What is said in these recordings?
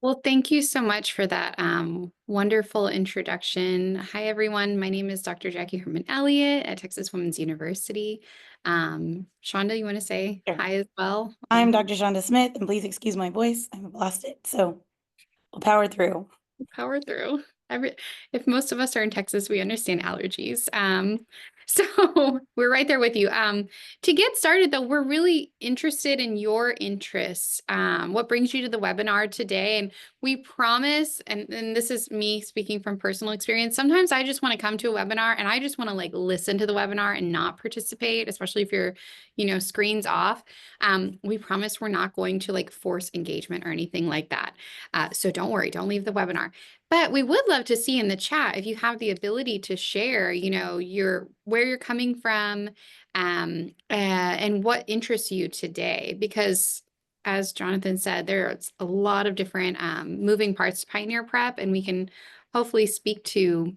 Well, thank you so much for that wonderful introduction. Hi, everyone. My name is Dr. Jackie Herman Elliott at Texas Women's University. Shonda, you want to say Sure. hi as well? I'm Dr. Shonda Smith, and please excuse my voice. I've lost it, so we'll power through. Power through. If most of us are in Texas, we understand allergies. So we're right there with you. To get started, though, we're really interested in your interests. What brings you to the webinar today? And we promise, and this is me speaking from personal experience, sometimes I just want to come to a webinar and I just want to like listen to the webinar and not participate, especially if you're, screens off. We promise we're not going to like force engagement or anything like that. So don't worry, don't leave the webinar. But we would love to see in the chat if you have the ability to share, where you're coming from, and what interests you today. Because as Jonathan said, there's a lot of different moving parts to Pioneer Prep, and we can hopefully speak to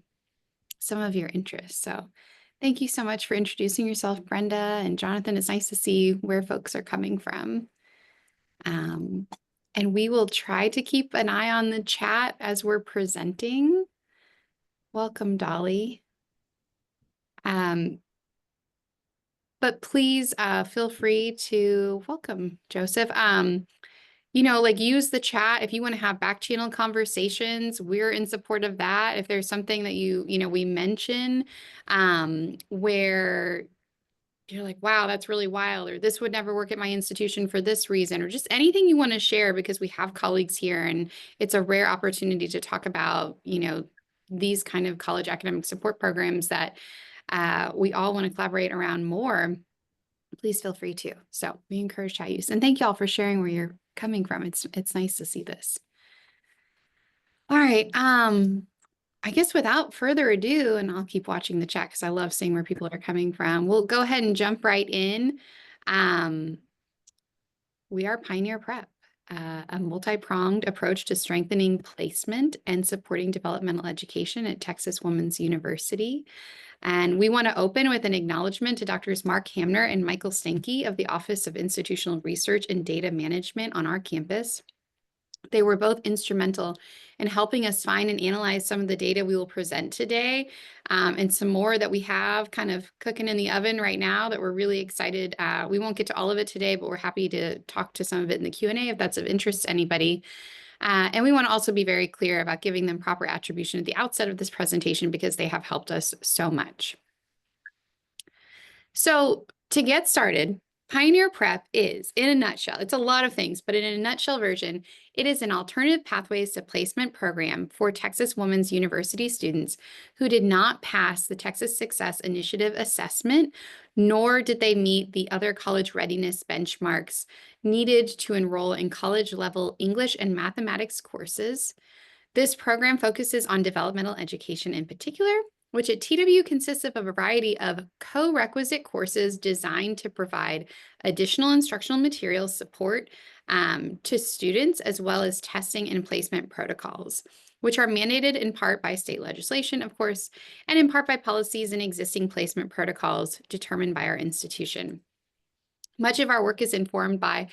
some of your interests. So thank you so much for introducing yourself, Brenda and Jonathan. It's nice to see where folks are coming from. Um, and we will try to keep an eye on the chat as we're presenting. Welcome, Dolly. But please feel free to welcome Joseph. Like use the chat if you want to have back channel conversations. We're in support of that. If there's something that we mention where you're like, wow, that's really wild, or this would never work at my institution for this reason, or just anything you want to share, because we have colleagues here and it's a rare opportunity to talk about, these kind of college academic support programs that we all want to collaborate around more. Please feel free to. So we encourage chat use. And thank you all for sharing where you're coming from. It's nice to see this. All right. I guess without further ado, and I'll keep watching the chat because I love seeing where people are coming from. We'll go ahead and jump right in. We are Pioneer Prep, a multi-pronged approach to strengthening placement and supporting developmental education at Texas Women's University. And we want to open with an acknowledgement to Drs. Mark Hamner and Michael Stanke of the Office of Institutional Research and Data Management on our campus. They were both instrumental in helping us find and analyze some of the data we will present today, and some more that we have kind of cooking in the oven right now that we're really excited. We won't get to all of it today, but we're happy to talk to some of it in the Q&A if that's of interest to anybody. And we want to also be very clear about giving them proper attribution at the outset of this presentation because they have helped us so much. So to get started, Pioneer Prep is, in a nutshell, it's a lot of things, but in a nutshell version, it is an alternative pathways to placement program for Texas Women's University students who did not pass the Texas Success Initiative assessment, nor did they meet the other college readiness benchmarks needed to enroll in college-level English and mathematics courses. This program focuses on developmental education in particular, which at TW consists of a variety of co-requisite courses designed to provide additional instructional material support to students, as well as testing and placement protocols, which are mandated in part by state legislation, of course, and in part by policies and existing placement protocols determined by our institution. Much of our work is informed by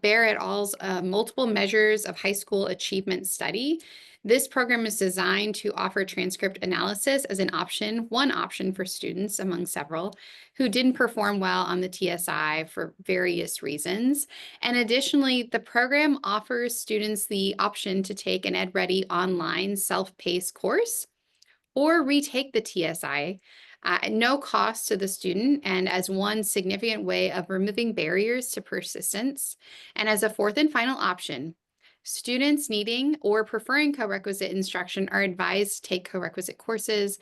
Bear et al.'s multiple measures of high school achievement study. This program is designed to offer transcript analysis as one option for students among several who didn't perform well on the TSI for various reasons. And additionally, the program offers students the option to take an EdReady online self-paced course or retake the TSI at no cost to the student, and as one significant way of removing barriers to persistence. And as a fourth and final option, students needing or preferring co-requisite instruction are advised to take co-requisite courses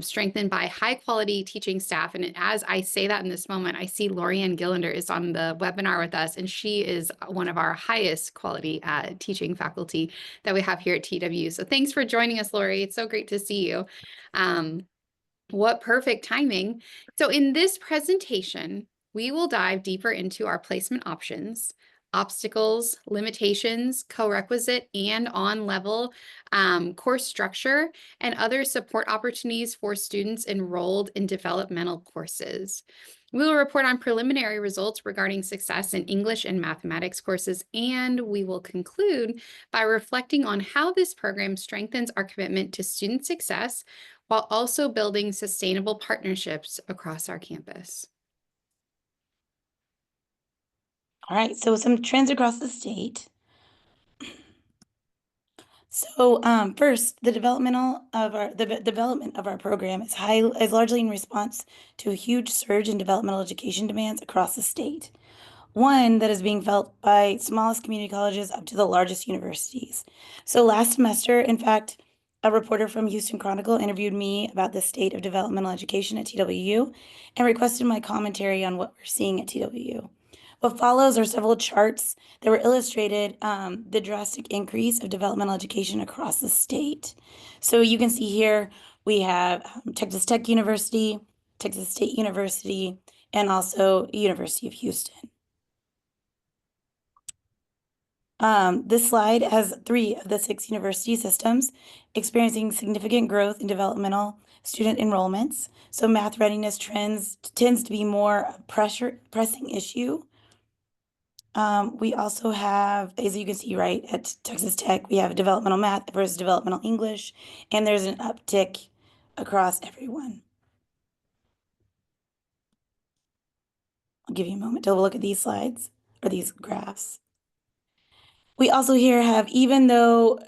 strengthened by high-quality teaching staff. And as I say that in this moment, I see Lorianne Gillander is on the webinar with us, and she is one of our highest quality teaching faculty that we have here at TW. So thanks for joining us, Lori. It's so great to see you. What perfect timing. So in this presentation, we will dive deeper into our placement options, obstacles, limitations, co-requisite and on-level course structure, and other support opportunities for students enrolled in developmental courses. We will report on preliminary results regarding success in English and mathematics courses, and we will conclude by reflecting on how this program strengthens our commitment to student success while also building sustainable partnerships across our campus. All right, so some trends across the state. So, first, the development of our program is largely in response to a huge surge in developmental education demands across the state. One that is being felt by smallest community colleges up to the largest universities. So last semester, in fact, a reporter from Houston Chronicle interviewed me about the state of developmental education at TWU and requested my commentary on what we're seeing at TWU. What follows are several charts that were illustrated the drastic increase of developmental education across the state. So you can see here we have Texas Tech University, Texas State University, and also University of Houston. This slide has 3 of the 6 university systems experiencing significant growth in developmental student enrollments. So math readiness tends to be more a pressing issue. We also have, as you can see, right, at Texas Tech, we have developmental math versus developmental English, and there's an uptick across everyone. I'll give you a moment to look at these slides or these graphs. We also here have, even though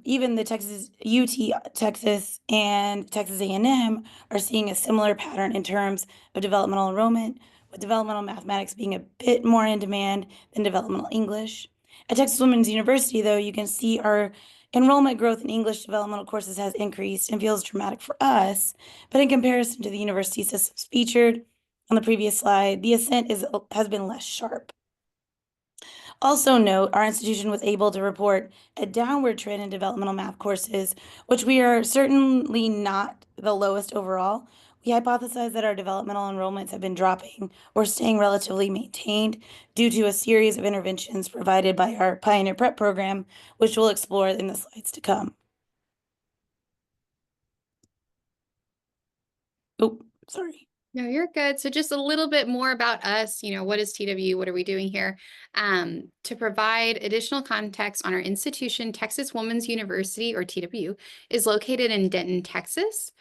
even the Texas UT Texas and Texas A&M are seeing a similar pattern in terms of developmental enrollment, with developmental mathematics being a bit more in demand than developmental English. At Texas Women's University, though, you can see our enrollment growth in English developmental courses has increased and feels dramatic for us, but in comparison to the university systems featured on the previous slide, the ascent has been less sharp. Also note, our institution was able to report a downward trend in developmental math courses, which we are certainly not the lowest overall. We hypothesize that our developmental enrollments have been dropping or staying relatively maintained due to a series of interventions provided by our Pioneer Prep program, which we'll explore in the slides to come. Oh, sorry. No, you're good. So just a little bit more about us, what is TW? What are we doing here? To provide additional context on our institution, Texas Women's University, or TW, is located in Denton, Texas.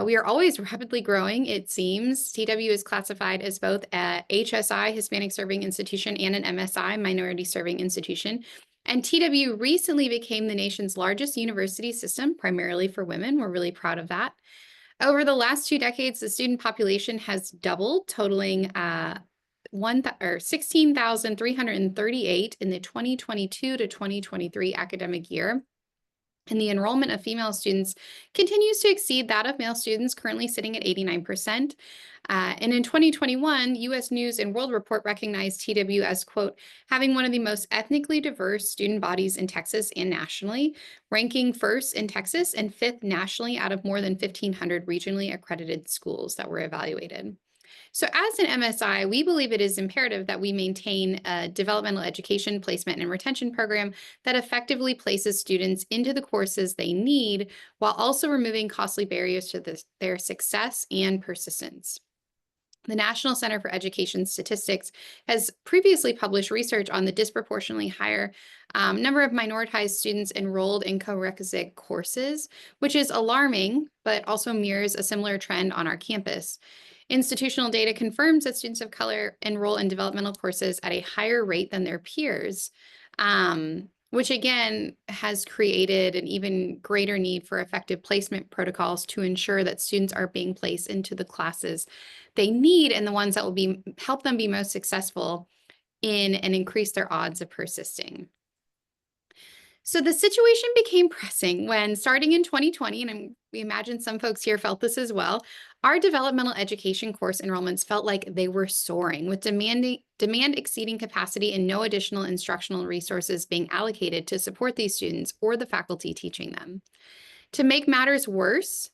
We are always rapidly growing, it seems. TW is classified as both a HSI, Hispanic Serving Institution, and an MSI, Minority Serving Institution. And TW recently became the nation's largest university system, primarily for women. We're really proud of that. Over the last 2 decades, the student population has doubled, totaling 16,338 in the 2022 to 2023 academic year. And the enrollment of female students continues to exceed that of male students, currently sitting at 89%. And in 2021, U.S. News and World Report recognized TW as, quote, having one of the most ethnically diverse student bodies in Texas and nationally, ranking first in Texas and 5th nationally out of more than 1,500 regionally accredited schools that were evaluated. So as an MSI, we believe it is imperative that we maintain a developmental education placement and retention program that effectively places students into the courses they need while also removing costly barriers to their success and persistence. The National Center for Education Statistics has previously published research on the disproportionately higher number of minoritized students enrolled in co-requisite courses, which is alarming, but also mirrors a similar trend on our campus. Institutional data confirms that students of color enroll in developmental courses at a higher rate than their peers, which again has created an even greater need for effective placement protocols to ensure that students are being placed into the classes they need and the ones that will help them be most successful in and increase their odds of persisting. So the situation became pressing when, starting in 2020, and we imagine some folks here felt this as well, our developmental education course enrollments felt like they were soaring, with demand exceeding capacity and no additional instructional resources being allocated to support these students or the faculty teaching them. To make matters worse,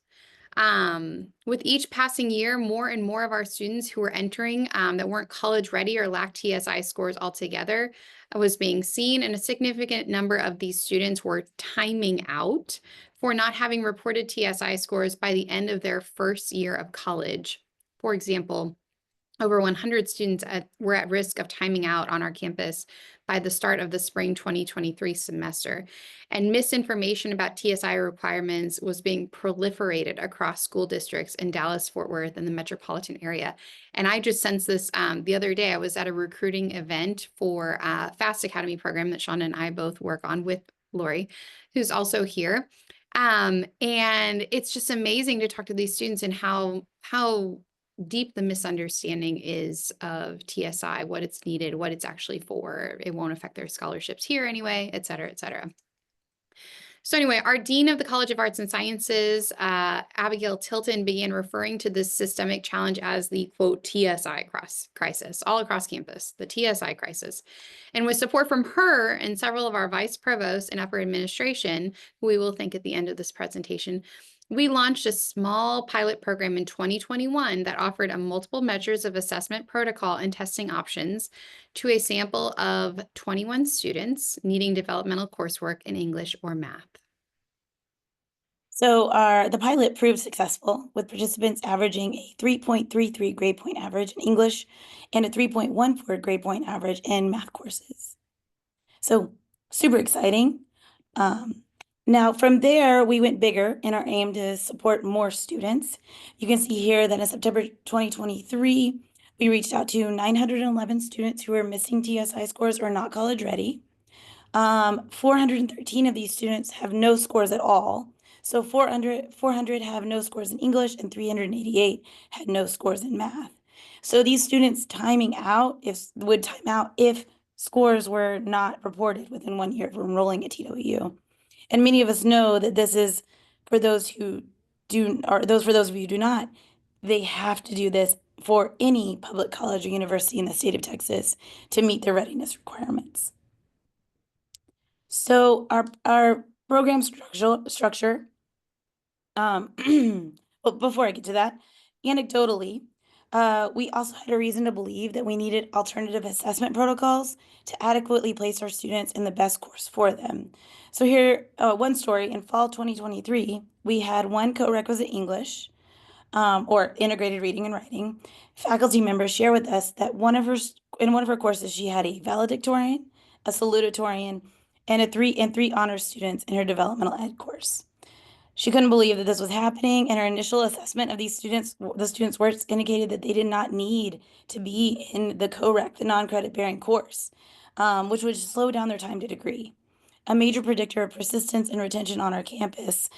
with each passing year, more and more of our students who were entering that weren't college ready or lacked TSI scores altogether was being seen, and a significant number of these students were timing out for not having reported TSI scores by the end of their first year of college. For example, Over 100 students were at risk of timing out on our campus by the start of the spring 2023 semester. And misinformation about TSI requirements was being proliferated across school districts in Dallas, Fort Worth, and the metropolitan area. And I just sensed this the other day. I was at a recruiting event for a FAST Academy program that Sean and I both work on with Lori, who's also here. And it's just amazing to talk to these students and how deep the misunderstanding is of TSI, what it's needed, what it's actually for. It won't affect their scholarships here anyway, et cetera, et cetera. So anyway, our Dean of the College of Arts and Sciences, Abigail Tilton, began referring to this systemic challenge as the, quote, TSI crisis, all across campus, the TSI crisis. And with support from her and several of our vice provosts and upper administration, who we will thank at the end of this presentation, we launched a small pilot program in 2021 that offered a multiple measures of assessment protocol and testing options to a sample of 21 students needing developmental coursework in English or math. So the pilot proved successful, with participants averaging a 3.33 grade point average in English and a 3.14 grade point average in math courses. So super exciting. Now from there, we went bigger in our aim to support more students. You can see here that in September 2023, we reached out to 911 students who were missing TSI scores or not college ready. 413 of these students have no scores at all. So 400 have no scores in English and 388 had no scores in math. So these students would time out if scores were not reported within 1 year of enrolling at TWU. And many of us know that this is for those who do, or those for those of you who do not, they have to do this for any public college or university in the state of Texas to meet their readiness requirements. So our program structure, well, before I get to that, anecdotally, we also had a reason to believe that we needed alternative assessment protocols to adequately place our students in the best course for them. So here, one story, in fall 2023, we had one co-requisite English, or integrated reading and writing, faculty members share with us that in one of her courses, she had a valedictorian, a salutatorian, and three honor students in her developmental ed course. She couldn't believe that this was happening, and her initial assessment of the students' works indicated that they did not need to be in the co-rec, the non-credit bearing course, which would slow down their time to degree. A major predictor of persistence and retention on our campus.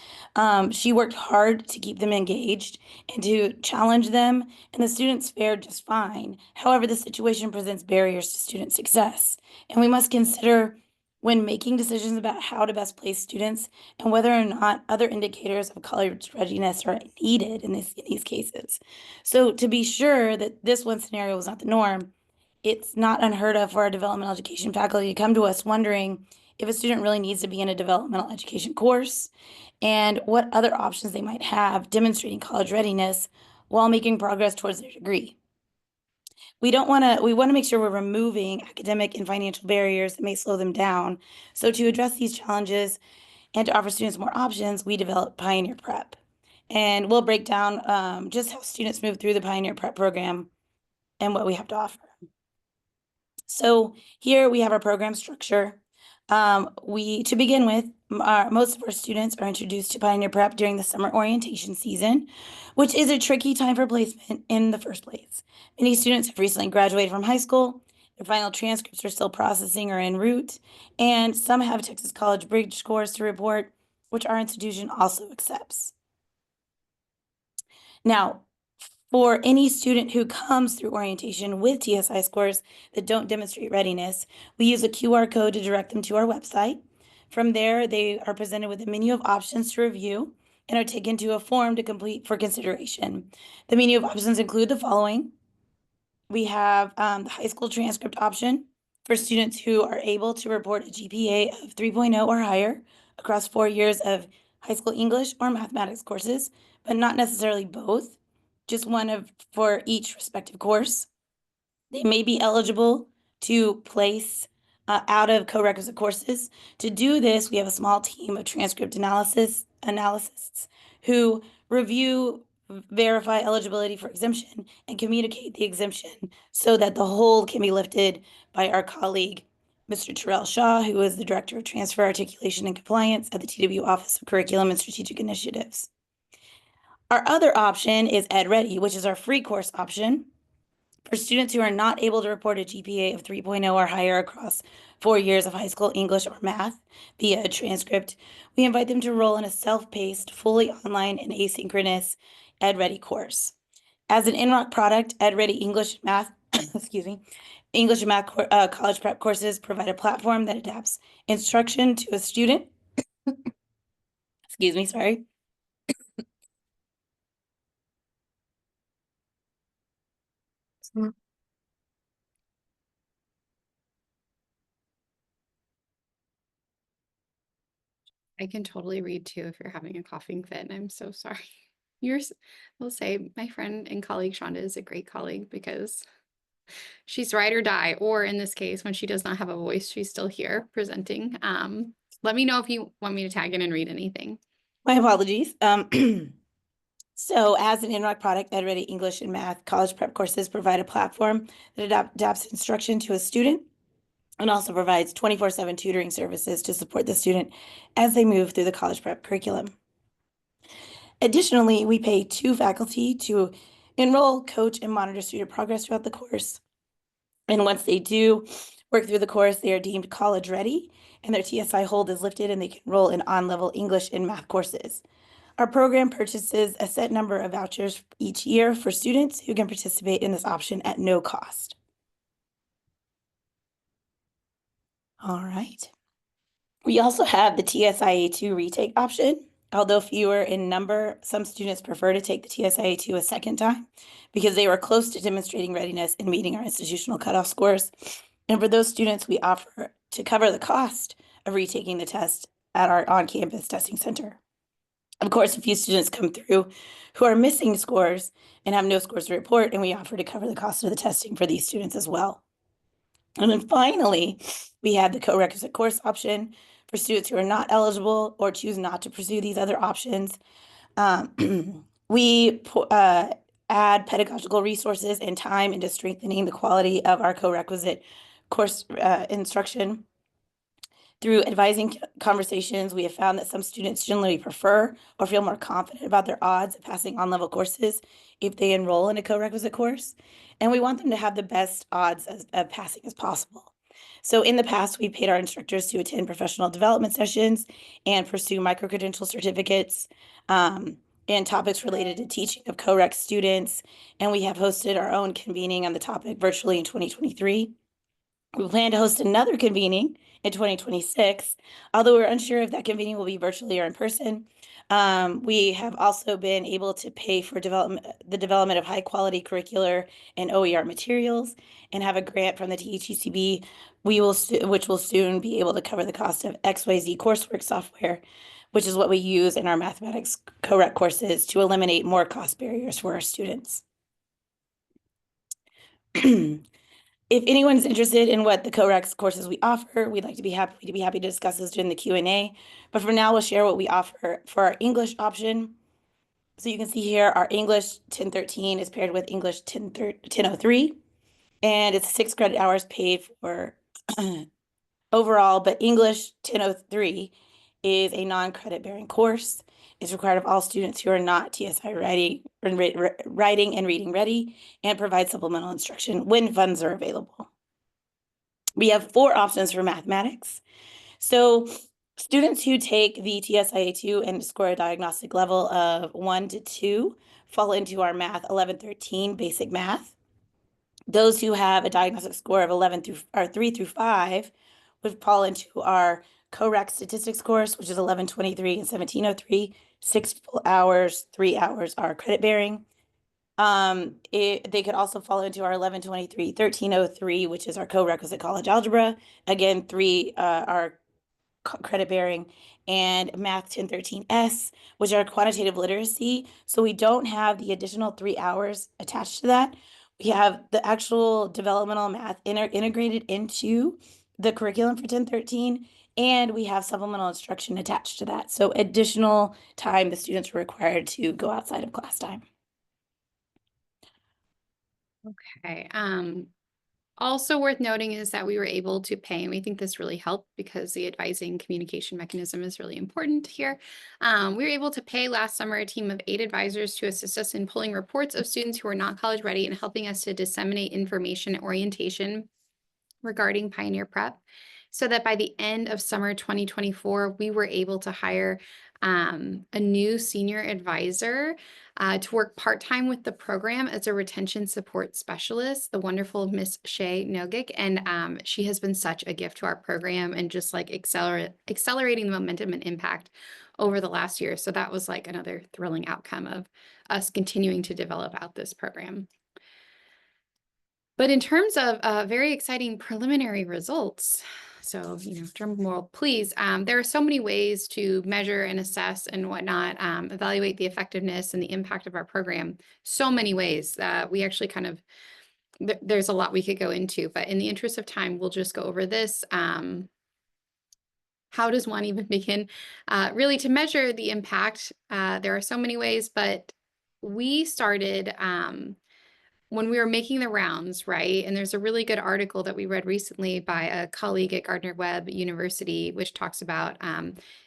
She worked hard to keep them engaged and to challenge them, and the students fared just fine. However, the situation presents barriers to student success, and we must consider when making decisions about how to best place students and whether or not other indicators of college readiness are needed in these cases. So to be sure that this one scenario was not the norm, it's not unheard of for our developmental education faculty to come to us wondering if a student really needs to be in a developmental education course and what other options they might have demonstrating college readiness while making progress towards their degree. We want to make sure we're removing academic and financial barriers that may slow them down. So to address these challenges and to offer students more options, we developed Pioneer Prep. And we'll break down just how students move through the Pioneer Prep program and what we have to offer. So here we have our program structure. To begin with, most of our students are introduced to Pioneer Prep during the summer orientation season, which is a tricky time for placement in the first place. Many students have recently graduated from high school, their final transcripts are still processing or en route, and some have Texas College Bridge scores to report, which our institution also accepts. Now, for any student who comes through orientation with TSI scores that don't demonstrate readiness, we use a QR code to direct them to our website. From there, they are presented with a menu of options to review and are taken to a form to complete for consideration. The menu of options include the following. We have the high school transcript option for students who are able to report a GPA of 3.0 or higher across 4 years of high school English or mathematics courses, but not necessarily both, just one for each respective course. They may be eligible to place out of co-requisite courses. To do this, we have a small team of transcript analysts who review verify eligibility for exemption, and communicate the exemption so that the hold can be lifted by our colleague, Mr. Terrell Shaw, who is the Director of Transfer Articulation and Compliance at the TW Office of Curriculum and Strategic Initiatives. Our other option is Ed Ready, which is our free course option for students who are not able to report a GPA of 3.0 or higher across 4 years of high school English or math via a transcript. We invite them to enroll in a self-paced, fully online and asynchronous Ed Ready course. As an in-rock product, Ed Ready English and Math, excuse me, English and Math college prep courses provide a platform that adapts instruction to a student. Excuse me, sorry. I can totally read too if you're having a coughing fit. I'm so sorry. Yours, I'll say my friend and colleague Shonda is a great colleague because she's ride or die, or in this case, when she does not have a voice, she's still here presenting. Let me know if you want me to tag in and read anything. My apologies. So as an in-rock product, Ed Ready English and Math college prep courses provide a platform that adapts instruction to a student and also provides 24/7 tutoring services to support the student as they move through the college prep curriculum. Additionally, we pay 2 faculty to enroll, coach, and monitor student progress throughout the course. And once they do work through the course, they are deemed college ready and their TSI hold is lifted and they can enroll in on-level English and math courses. Our program purchases a set number of vouchers each year for students who can participate in this option at no cost. All right. We also have the TSIA2 retake option. Although fewer in number, some students prefer to take the TSIA2 a second time because they were close to demonstrating readiness and meeting our institutional cutoff scores. And for those students, we offer to cover the cost of retaking the test at our on-campus testing center. Of course, a few students come through who are missing scores and have no scores to report, and we offer to cover the cost of the testing for these students as well. And then finally, we have the co-requisite course option for students who are not eligible or choose not to pursue these other options. We add pedagogical resources and time into strengthening the quality of our co-requisite course instruction. Through advising conversations, we have found that some students generally prefer or feel more confident about their odds of passing on-level courses if they enroll in a co-requisite course. And we want them to have the best odds of passing as possible. So in the past, we paid our instructors to attend professional development sessions and pursue micro-credential certificates and topics related to teaching of co-rec students. And we have hosted our own convening on the topic virtually in 2023. We plan to host another convening in 2026, although we're unsure if that convening will be virtually or in person. We have also been able to pay for the development of high quality curricular and OER materials and have a grant from the THECB, which will soon be able to cover the cost of XYZ coursework software, which is what we use in our mathematics co-rec courses to eliminate more cost barriers for our students. If anyone's interested in what the co-recs courses we offer, we'd like to be happy to discuss this during the Q&A. But for now, we'll share what we offer for our English option. So you can see here, our English 1013 is paired with English 1003, and it's 6 credit hours paid for overall, but English 1003 is a non-credit bearing course. It's required of all students who are not TSI writing and reading ready and provide supplemental instruction when funds are available. We have 4 options for mathematics. So students who take the TSIA2 and score a diagnostic level of 1 to 2 fall into our math 1113 basic math. Those who have a diagnostic score of 3 through 5 would fall into our co-rec statistics course, which is 1123 and 1703, 6 full hours, 3 hours are credit bearing. They could also fall into our 1123, 1303, which is our co-requisite college algebra. Again, 3 are credit bearing, and math 1013S, which are quantitative literacy. So we don't have the additional 3 hours attached to that. We have the actual developmental math integrated into the curriculum for 1013, and we have supplemental instruction attached to that. So additional time the students are required to go outside of class time. Okay. Also worth noting is that we were able to pay, and we think this really helped because the advising communication mechanism is really important here. We were able to pay last summer a team of 8 advisors to assist us in pulling reports of students who are not college ready and helping us to disseminate information and orientation regarding Pioneer Prep, so that by the end of summer 2024, we were able to hire a new senior advisor to work part-time with the program as a retention support specialist, the wonderful Miss Shay Nogic. And she has been such a gift to our program and just like accelerating the momentum and impact over the last year. So that was like another thrilling outcome of us continuing to develop out this program. But in terms of very exciting preliminary results, so, drum roll, please. There are so many ways to measure and assess and whatnot, evaluate the effectiveness and the impact of our program. So many ways that we actually there's a lot we could go into, but in the interest of time, we'll just go over this. How does one even begin really to measure the impact? There are so many ways, but we started when we were making the rounds, right? And there's a really good article that we read recently by a colleague at Gardner-Webb University, which talks about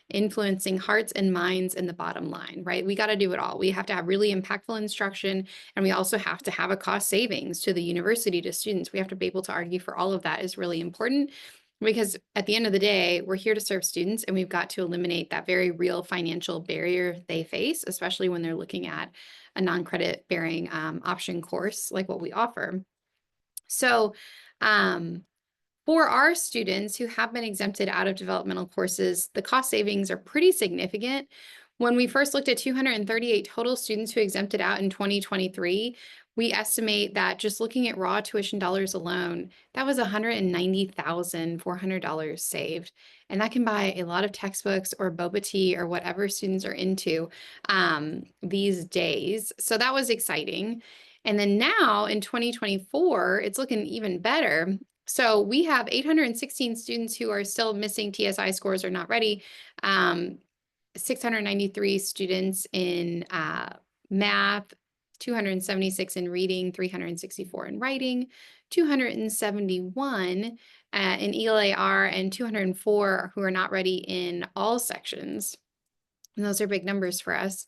influencing hearts and minds in the bottom line, right? We got to do it all. We have to have really impactful instruction, and we also have to have a cost savings to the university, to students. We have to be able to argue for all of that is really important, because at the end of the day, we're here to serve students, and we've got to eliminate that very real financial barrier they face, especially when they're looking at a non-credit bearing option course like what we offer. So for our students who have been exempted out of developmental courses, the cost savings are pretty significant. When we first looked at 238 total students who exempted out in 2023, we estimate that just looking at raw tuition dollars alone, that was $190,400 saved. And that can buy a lot of textbooks or boba tea or whatever students are into these days. So that was exciting. And then now in 2024, it's looking even better. So we have 816 students who are still missing TSI scores or not ready. 693 students in math, 276 in reading, 364 in writing, 271 in ELAR, and 204 who are not ready in all sections. And those are big numbers for us.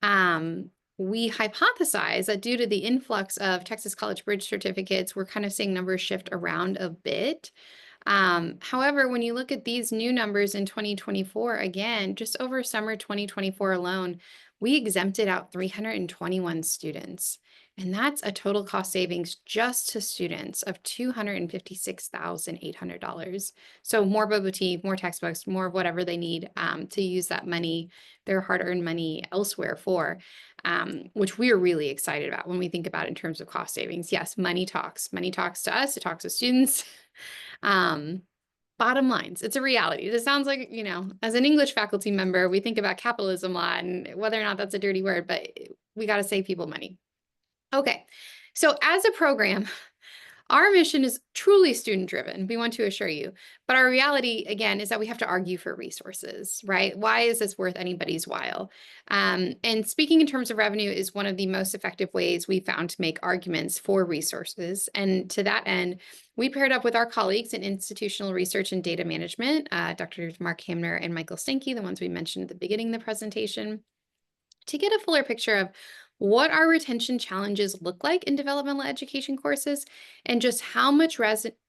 We hypothesize that due to the influx of Texas College Bridge certificates, we're kind of seeing numbers shift around a bit. However, when you look at these new numbers in 2024, again, just over summer 2024 alone, we exempted out 321 students. And that's a total cost savings just to students of $256,800. So more boba tea, more textbooks, more of whatever they need to use that money, their hard-earned money elsewhere for, which we are really excited about when we think about it in terms of cost savings. Yes, money talks. Money talks to us. It talks to students. Bottom lines, it's a reality. It sounds like, as an English faculty member, we think about capitalism a lot and whether or not that's a dirty word, but we got to save people money. Okay, so as a program, our mission is truly student-driven, we want to assure you. But our reality, again, is that we have to argue for resources, right? Why is this worth anybody's while? And speaking in terms of revenue is one of the most effective ways we found to make arguments for resources. And to that end, we paired up with our colleagues in institutional research and data management, Drs. Mark Hamner and Michael Stanke, the ones we mentioned at the beginning of the presentation, to get a fuller picture of what our retention challenges look like in developmental education courses and just how much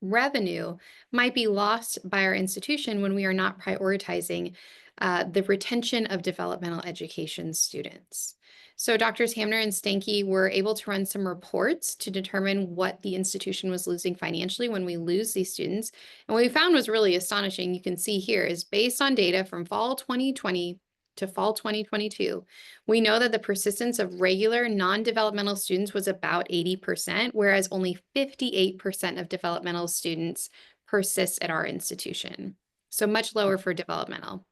revenue might be lost by our institution when we are not prioritizing the retention of developmental education students. So Drs. Hamner and Stanke were able to run some reports to determine what the institution was losing financially when we lose these students. And what we found was really astonishing. You can see here is based on data from fall 2020 to fall 2022, we know that the persistence of regular non-developmental students was about 80%, whereas only 58% of developmental students persist at our institution. So much lower for developmental.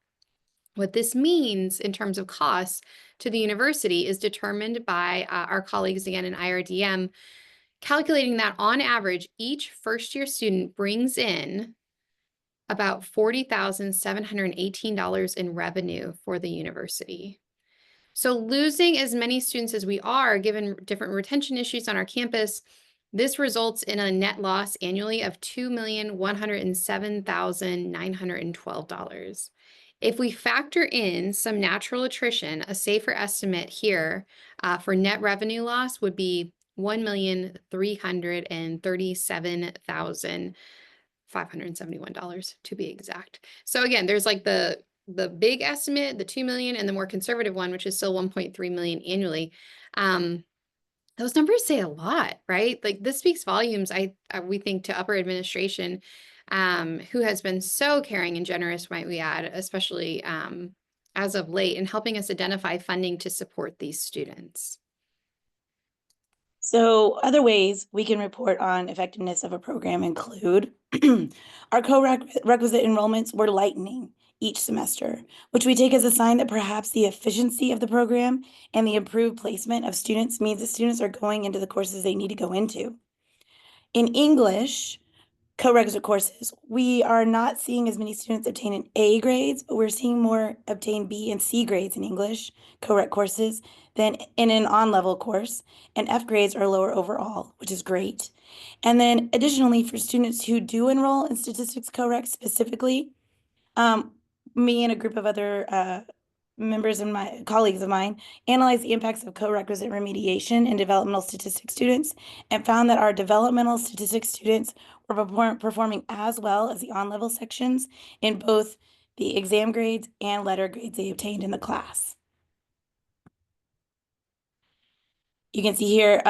What this means in terms of costs to the university is determined by our colleagues again in IRDM, calculating that on average, each first-year student brings in about $40,718 in revenue for the university. So losing as many students as we are, given different retention issues on our campus, This results in a net loss annually of $2,107,912. If we factor in some natural attrition, a safer estimate here for net revenue loss would be $1,337,571 to be exact. So again, there's like the big estimate, the 2 million, and the more conservative one, which is still 1.3 million annually. Those numbers say a lot, right? Like this speaks volumes, we think, to upper administration, who has been so caring and generous, might we add, especially as of late, in helping us identify funding to support these students. So other ways we can report on effectiveness of a program include our co-requisite enrollments were lightening each semester, which we take as a sign that perhaps the efficiency of the program and the improved placement of students means that students are going into the courses they need to go into. In English, co-requisite courses, we are not seeing as many students obtain an A grades, but we're seeing more obtain B and C grades in English co-req courses than in an on-level course, and F grades are lower overall, which is great. And then additionally, for students who do enroll in statistics co-req specifically, me and a group of other members and my colleagues of mine analyzed the impacts of co-requisite remediation in developmental statistics students and found that our developmental statistics students were performing as well as the on-level sections in both the exam grades and letter grades they obtained in the class. You can see here,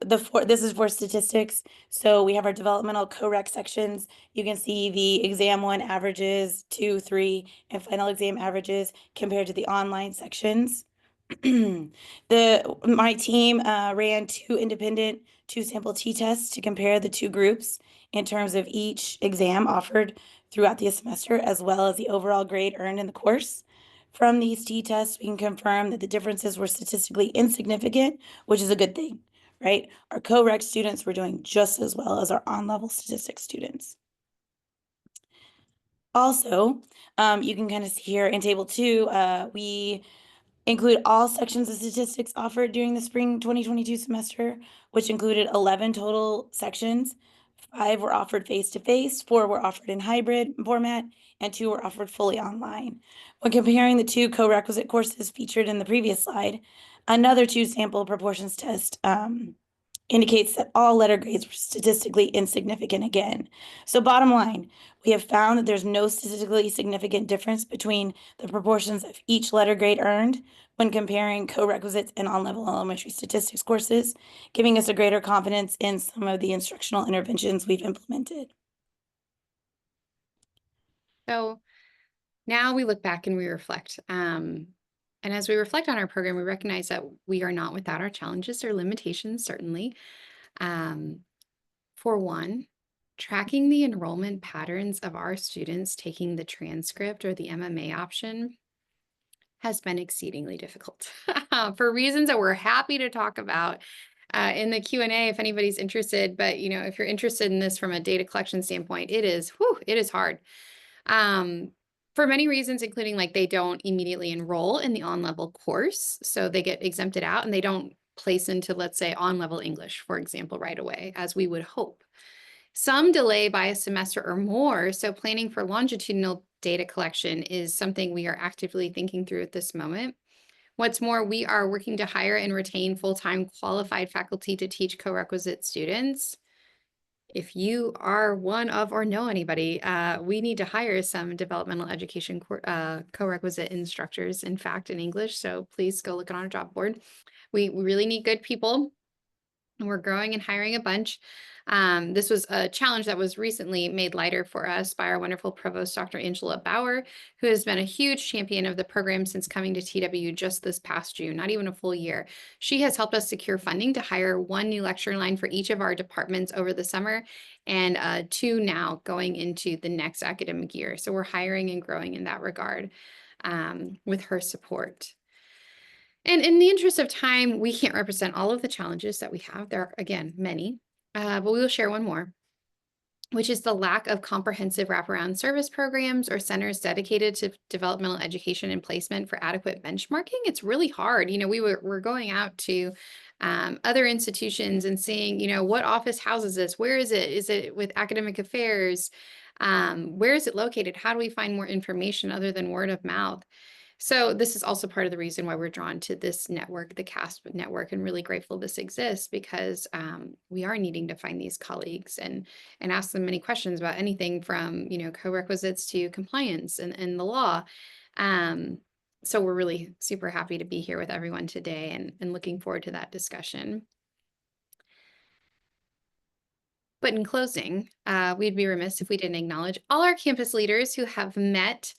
this is for statistics. So we have our developmental co-req sections. You can see the exam 1 averages, 2, 3, and final exam averages compared to the online sections. My team ran 2 independent 2-sample t-tests to compare the 2 groups in terms of each exam offered throughout the semester, as well as the overall grade earned in the course. From these t-tests, we can confirm that the differences were statistically insignificant, which is a good thing, right? Our co-req students were doing just as well as our on-level statistics students. Also, you can kind of see here in table 2, we include all sections of statistics offered during the spring 2022 semester, which included 11 total sections. 5 were offered face-to-face, 4 were offered in hybrid format, and 2 were offered fully online. When comparing the 2 co-requisite courses featured in the previous slide, another 2-sample proportions test indicates that all letter grades were statistically insignificant again. So bottom line, we have found that there's no statistically significant difference between the proportions of each letter grade earned when comparing co-requisites and on-level elementary statistics courses, giving us a greater confidence in some of the instructional interventions we've implemented. So now we look back and we reflect. And as we reflect on our program, we recognize that we are not without our challenges or limitations, certainly. For one, tracking the enrollment patterns of our students taking the transcript or the MMA option has been exceedingly difficult for reasons that we're happy to talk about in the Q&A if anybody's interested. But, if you're interested in this from a data collection standpoint, it is hard. For many reasons, including like they don't immediately enroll in the on-level course, so they get exempted out and they don't place into, let's say, on-level English, for example, right away, as we would hope. Some delay by a semester or more, so planning for longitudinal data collection is something we are actively thinking through at this moment. What's more, we are working to hire and retain full-time qualified faculty to teach co-requisite students. If you are one of or know anybody, we need to hire some developmental education co-requisite instructors, in fact, in English. So please go look on our job board. We really need good people. And we're growing and hiring a bunch. This was a challenge that was recently made lighter for us by our wonderful provost, Dr. Angela Bauer, who has been a huge champion of the program since coming to TW just this past June, not even a full year. She has helped us secure funding to hire 1 new lecture line for each of our departments over the summer and 2 now going into the next academic year. So we're hiring and growing in that regard with her support. And in the interest of time, we can't represent all of the challenges that we have. There are, again, many, but we will share one more. which is the lack of comprehensive wraparound service programs or centers dedicated to developmental education and placement for adequate benchmarking. It's really hard. We're going out to other institutions and seeing, what office houses this? Where is it? Is it with academic affairs? Where is it located? How do we find more information other than word of mouth? So this is also part of the reason why we're drawn to this network, the CASP network, and really grateful this exists, because we are needing to find these colleagues and ask them many questions about anything from, co-requisites to compliance and the law. So we're really super happy to be here with everyone today and looking forward to that discussion. But in closing, we'd be remiss if we didn't acknowledge all our campus leaders who have met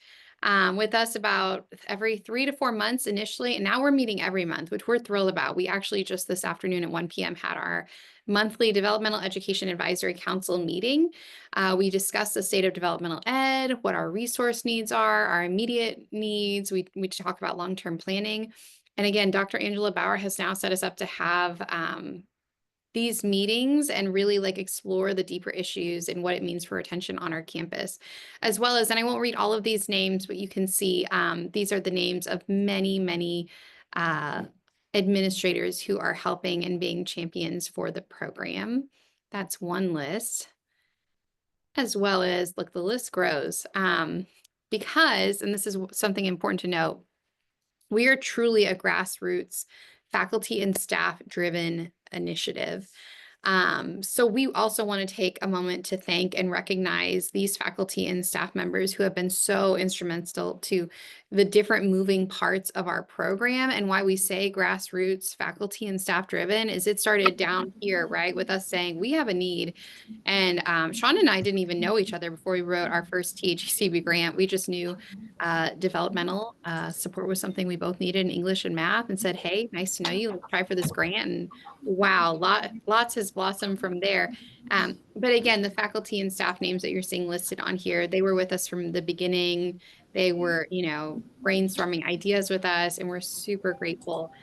with us about every 3 to 4 months initially, and now we're meeting every month, which we're thrilled about. We actually just this afternoon at 1 p.m. had our monthly Developmental Education Advisory Council meeting. We discussed the state of developmental ed, what our resource needs are, our immediate needs. We talk about long-term planning. And again, Dr. Angela Bauer has now set us up to have these meetings and really explore the deeper issues and what it means for retention on our campus, as well as, and I won't read all of these names, but you can see these are the names of many, many administrators who are helping and being champions for the program. That's one list, as well as, look, the list grows because, and this is something important to note, we are truly a grassroots faculty and staff driven initiative. So we also want to take a moment to thank and recognize these faculty and staff members who have been so instrumental to the different moving parts of our program. And why we say grassroots faculty and staff driven is it started down here, right, with us saying we have a need. And Sean and I didn't even know each other before we wrote our first THCB grant. We just knew developmental support was something we both needed in English and math, and said, hey, nice to know you. Let's try for this grant. And wow, lots has blossomed from there. But again, the faculty and staff names that you're seeing listed on here, they were with us from the beginning. They were, brainstorming ideas with us, and we're super grateful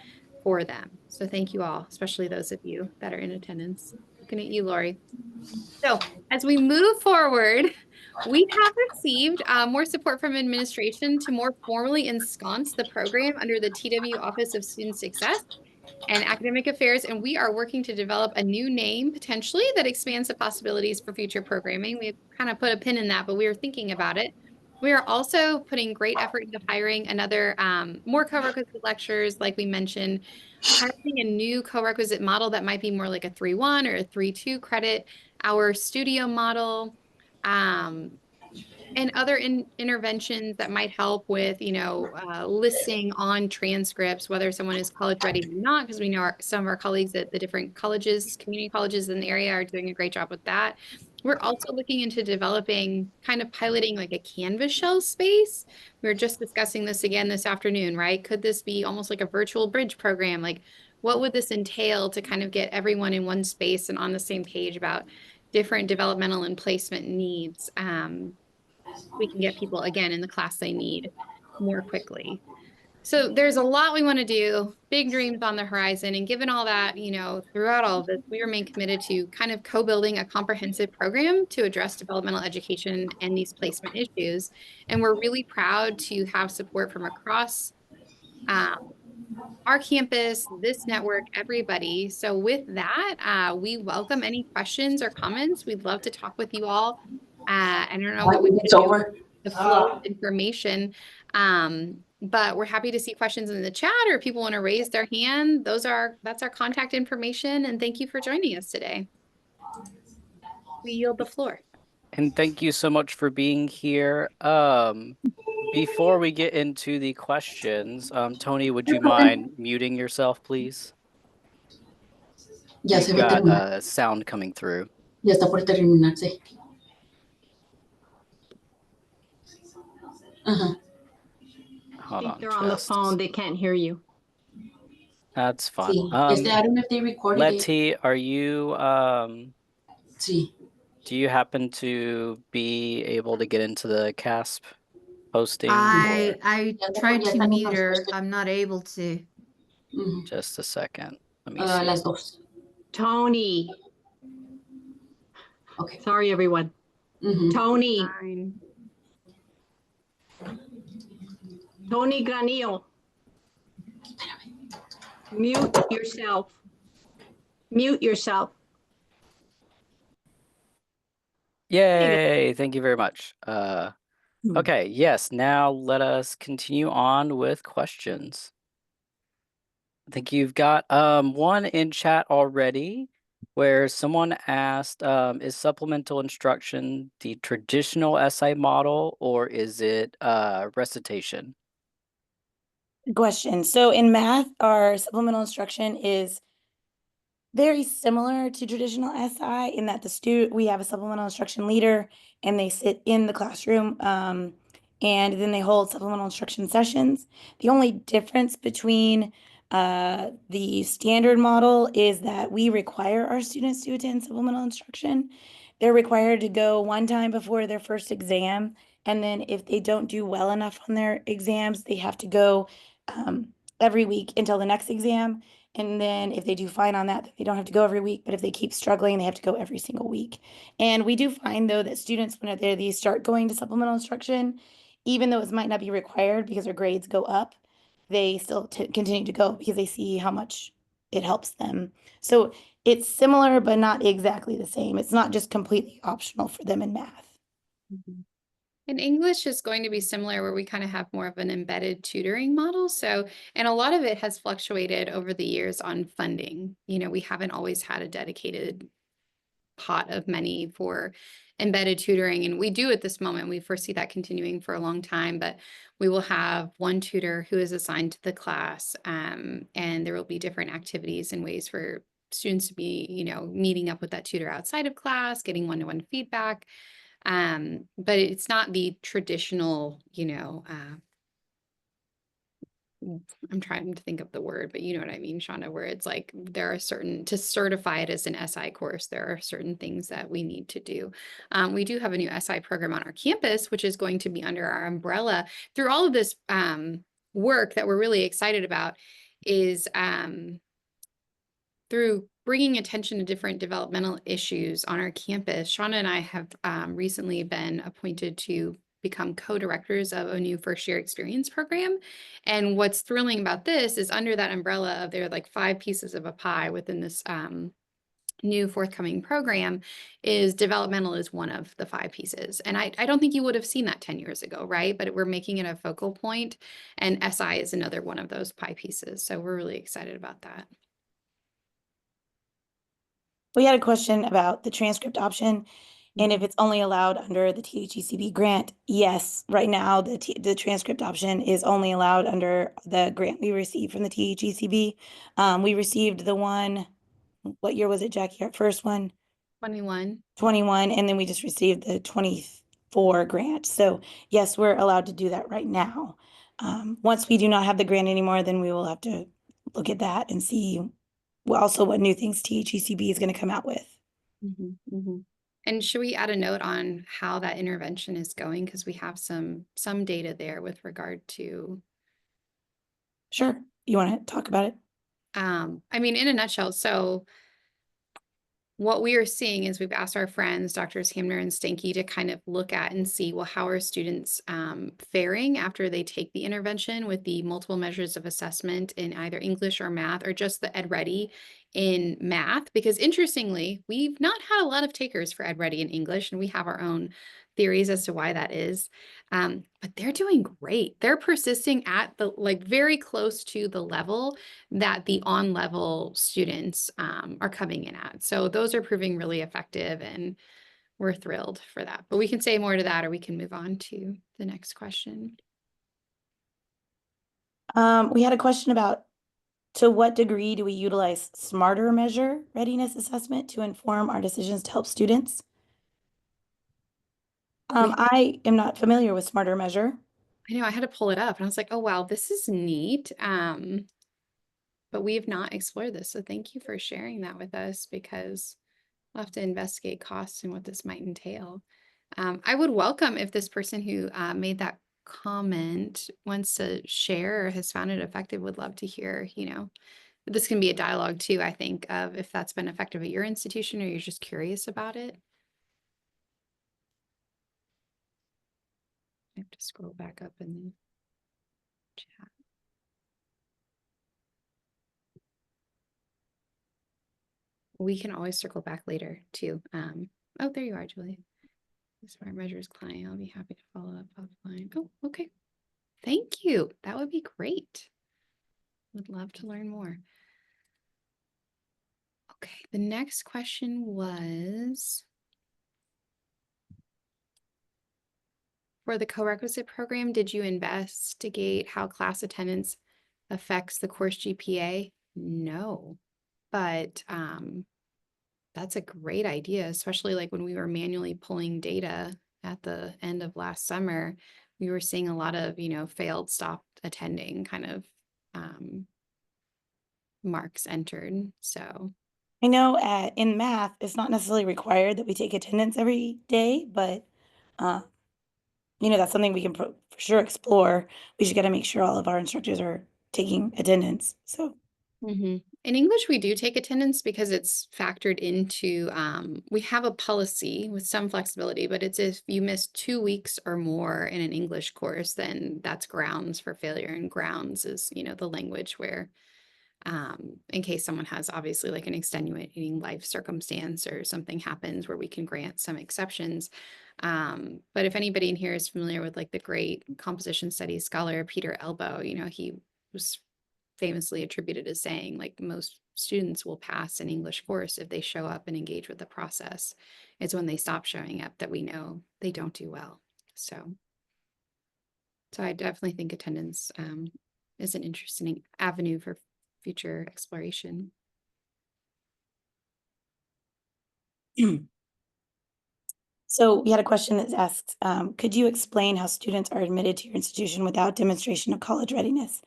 for them. So thank you all, especially those of you that are in attendance. Looking at you, Lori. So as we move forward, we have received more support from administration to more formally ensconce the program under the TW Office of Student Success and Academic Affairs, and we are working to develop a new name potentially that expands the possibilities for future programming. We've kind of put a pin in that, but we are thinking about it. We are also putting great effort into hiring another more co-requisite lecturers, like we mentioned, piloting a new co-requisite model that might be more like a 3-1 or a 3-2 credit, our studio model, and other interventions that might help with, listing on transcripts, whether someone is college ready or not, because we know some of our colleagues at the different colleges, community colleges in the area are doing a great job with that. We're also looking into developing, kind of piloting like a Canvas shell space. We were just discussing this again this afternoon, right? Could this be almost like a virtual bridge program? Like, what would this entail to kind of get everyone in one space and on the same page about different developmental and placement needs? We can get people, again, in the class they need more quickly. So there's a lot we want to do, big dreams on the horizon. And given all that, throughout all of this, we remain committed to kind of co-building a comprehensive program to address developmental education and these placement issues. And we're really proud to have support from across our campus, this network, everybody. So with that, we welcome any questions or comments. We'd love to talk with you all. I don't know what we want to do with the flow of information, but we're happy to see questions in the chat, or if people want to raise their hand. That's our contact information. And thank you for joining us today. We yield the floor. And thank you so much for being here. Before we get into the questions, Tony, would you mind muting yourself, please? Ya You've se va a got terminar. sound coming through. Ya está por terminarse. Ajá. Hold on. They're on the phone. They can't hear you. That's fine. Sí. I don't know if they recorded Letty, are you Sí. do you happen to be able to get into the CASP posting? I tried to mute her. I'm not able to. Just a second. Let me see. Las dos. Tony. Okay. Sorry, everyone. Mhm. Tony, Fine. Tony Granillo. Mute yourself. Mute yourself. Yay, thank you very much. Hmm. Okay, yes, now let us continue on with questions. I think you've got one in chat already where someone asked, is supplemental instruction the traditional SI model or is it recitation? Good question. So in math, our supplemental instruction is very similar to traditional SI in that we have a supplemental instruction leader and they sit in the classroom and then they hold supplemental instruction sessions. The only difference between the standard model is that we require our students to attend supplemental instruction. They're required to go one time before their first exam, and then if they don't do well enough on their exams, they have to go every week until the next exam. And then if they do fine on that, they don't have to go every week. But if they keep struggling, they have to go every single week. And we do find, though, that students, when they start going to supplemental instruction, even though it might not be required because their grades go up, they still continue to go because they see how much it helps them. So it's similar, but not exactly the same. It's not just completely optional for them in math. And English is going to be similar where we kind of have more of an embedded tutoring model. So, and a lot of it has fluctuated over the years on funding. You know, we haven't always had a dedicated pot of money for embedded tutoring. And we do at this moment, we foresee that continuing for a long time, but we will have one tutor who is assigned to the class. And there will be different activities and ways for students to be, you know, meeting up with that tutor outside of class, getting one-to-one feedback. But it's not the traditional, you know, I'm trying to think of the word, but you know what I mean, Shauna, where it's like there are certain, to certify it as an SI course, there are certain things that we need to do. We do have a new SI program on our campus, which is going to be under our umbrella. Through all of this work that we're really excited about is through bringing attention to different developmental issues on our campus. Shauna and I have recently been appointed to become co-directors of a new first year experience program. And what's thrilling about this is under that umbrella of there are like 5 pieces of a pie within this new forthcoming program is developmental is one of the 5 pieces. And I don't think you would have seen that 10 years ago, right? But we're making it a focal point, and SI is another one of those pie pieces. So we're really excited about that. We had a question about the transcript option and if it's only allowed under the THECB grant. Yes, right now the transcript option is only allowed under the grant we received from the THECB. We received the one, what year was it, Jackie? Our first one? 21. 21, and then we just received the 24 grant. So yes, we're allowed to do that right now. Once we do not have the grant anymore, then we will have to look at that and see also what new things THECB is going to come out with. And should we add a note on how that intervention is going? Because we have some data there with regard to. Sure. You want to talk about it? I mean, in a nutshell, so what we are seeing is we've asked our friends, Drs. Hamner and Stanky, to kind of look at and see, well, how are students faring after they take the intervention with the multiple measures of assessment in either English or math, or just the Ed Ready in math? Because interestingly, we've not had a lot of takers for Ed Ready in English, and we have our own theories as to why that is. But they're doing great. They're persisting at the like very close to the level that the on-level students are coming in at. So those are proving really effective, and we're thrilled for that. But we can say more to that, or we can move on to the next question. We had a question about, to what degree do we utilize smarter measure readiness assessment to inform our decisions to help students? I am not familiar with smarter measure. I know I had to pull it up and I was like, oh, wow, this is neat. But we have not explored this. So thank you for sharing that with us, because we'll have to investigate costs and what this might entail. I would welcome if this person who made that comment wants to share or has found it effective, would love to hear, you know, this can be a dialogue too, I think, of if that's been effective at your institution or you're just curious about it. I have to scroll back up in the chat. We can always circle back later too. Oh, there you are, Julie. Smart Measures client. I'll be happy to follow up offline. Oh, okay. Thank you. That would be great. Would love to learn more. Okay, the next question was for the co-requisite program, did you investigate how class attendance affects the course GPA? No, but that's a great idea, especially like when we were manually pulling data at the end of last summer, we were seeing a lot of, failed, stopped attending kind of marks entered. So I know in math, it's not necessarily required that we take attendance every day, but that's something we can for sure explore. We just got to make sure all of our instructors are taking attendance. So in English, we do take attendance because it's factored into, we have a policy with some flexibility, but it's if you miss 2 weeks or more in an English course, then that's grounds for failure. And grounds is, the language where in case someone has obviously like an extenuating life circumstance or something happens where we can grant some exceptions. But if anybody in here is familiar with like the great composition studies scholar, Peter Elbow, he was famously attributed as saying like most students will pass an English course if they show up and engage with the process. It's when they stop showing up that we know they don't do well. So I definitely think attendance is an interesting avenue for future exploration. So we had a question that asks, could you explain how students are admitted to your institution without demonstration of college readiness?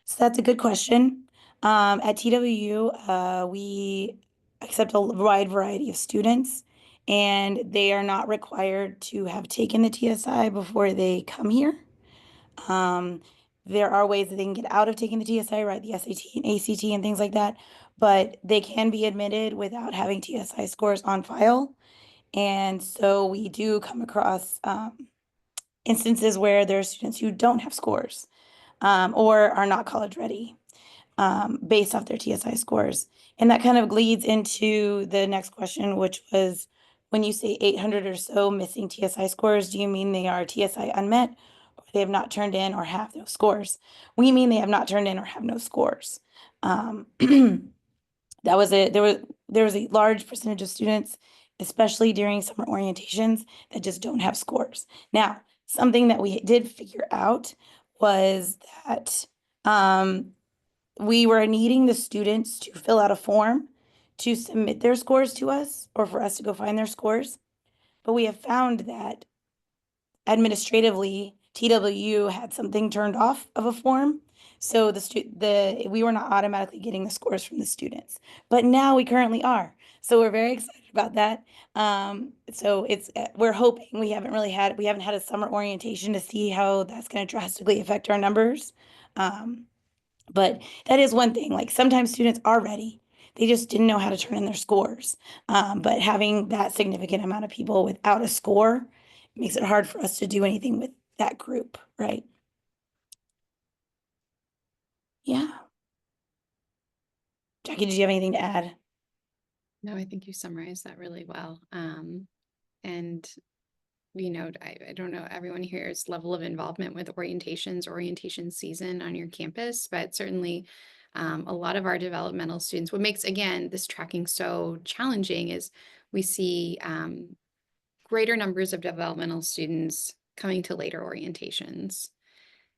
So that's a good question. At TWU, we accept a wide variety of students, and they are not required to have taken the TSI before they come here. There are ways that they can get out of taking the TSI, right? The SAT and ACT and things like that, but they can be admitted without having TSI scores on file. And so we do come across instances where there are students who don't have scores or are not college ready based off their TSI scores. And that kind of leads into the next question, which was, when you say 800 or so missing TSI scores, do you mean they are TSI unmet, or they have not turned in or have no scores? We mean they have not turned in or have no scores. There was a large percentage of students, especially during summer orientations, that just don't have scores. Now, something that we did figure out was that we were needing the students to fill out a form to submit their scores to us, or for us to go find their scores. But we have found that administratively, TWU had something turned off of a form. So we were not automatically getting the scores from the students, but now we currently are. So we're very excited about that. So we're hoping. We haven't had a summer orientation to see how that's going to drastically affect our numbers. But that is one thing, like sometimes students are ready. They just didn't know how to turn in their scores. But having that significant amount of people without a score makes it hard for us to do anything with that group, right? Yeah. Jackie, did you have anything to add? No, I think you summarized that really well. And I don't know everyone here's level of involvement with orientation season on your campus, but certainly a lot of our developmental students, what makes, again, this tracking so challenging is we see greater numbers of developmental students coming to later orientations.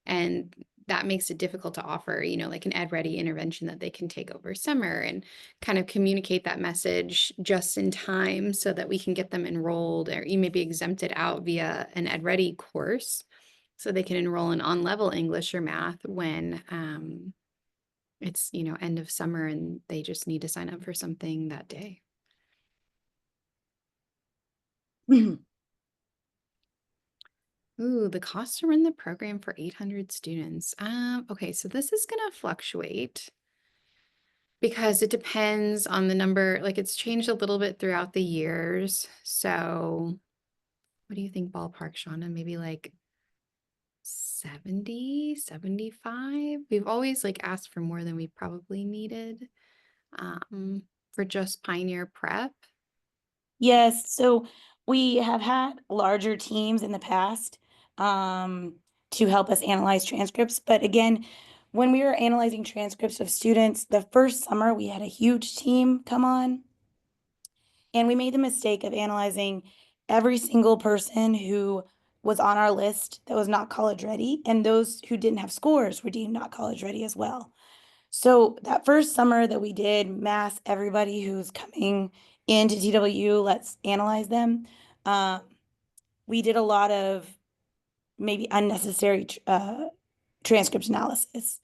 And that makes it difficult to offer, like an ed-ready intervention that they can take over summer and kind of communicate that message just in time so that we can get them enrolled or maybe exempted out via an ed-ready course so they can enroll in on-level English or math when it's, end of summer and they just need to sign up for something that day. Ooh, the cost to run the program for 800 students. Okay, so this is going to fluctuate because it depends on the number, like it's changed a little bit throughout the years. So what do you think ballpark, Shauna? Maybe like 70, 75. We've always like asked for more than we probably needed for just Pioneer Prep. Yes, so we have had larger teams in the past to help us analyze transcripts. But again, when we were analyzing transcripts of students, the first summer we had a huge team come on. And we made the mistake of analyzing every single person who was on our list that was not college ready, and those who didn't have scores were deemed not college ready as well. So that first summer that we did mass everybody who's coming into TW, let's analyze them. We did a lot of maybe unnecessary transcript analysis.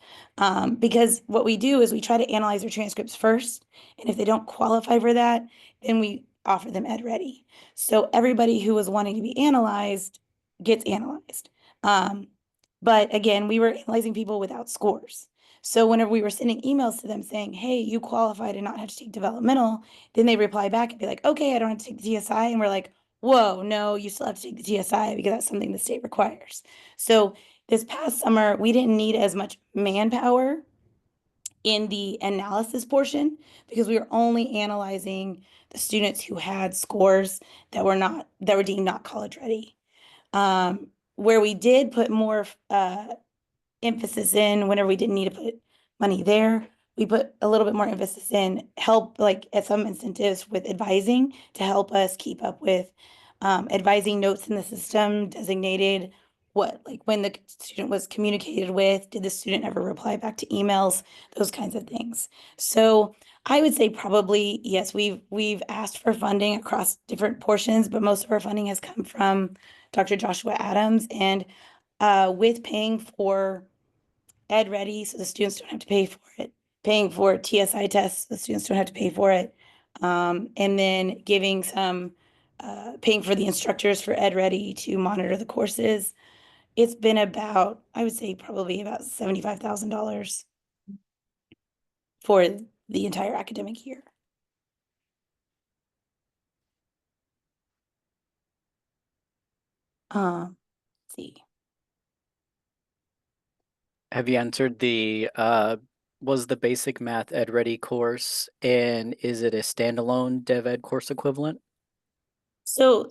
Because what we do is we try to analyze their transcripts first, and if they don't qualify for that, then we offer them ed ready. So everybody who was wanting to be analyzed gets analyzed. But again, we were analyzing people without scores. So whenever we were sending emails to them saying, hey, you qualify to not have to take developmental, then they reply back and be like, okay, I don't have to take the TSI. And we're like, whoa, no, you still have to take the TSI because that's something the state requires. So this past summer, we didn't need as much manpower in the analysis portion because we were only analyzing the students who had scores that were deemed not college ready. Where we did put more emphasis in whenever we didn't need to put money there, we put a little bit more emphasis in help, like at some incentives with advising to help us keep up with advising notes in the system designated like when the student was communicated with, did the student ever reply back to emails, those kinds of things. So I would say probably, yes, we've asked for funding across different portions, but most of our funding has come from Dr. Joshua Adams, and with paying for ed ready so the students don't have to pay for it, paying for TSI tests, the students don't have to pay for it, and then giving some paying for the instructors for ed ready to monitor the courses. It's been about, I would say probably about $75,000 for the entire academic year. Let's see. Have you answered was the basic math ed ready course, and is it a standalone dev ed course equivalent? So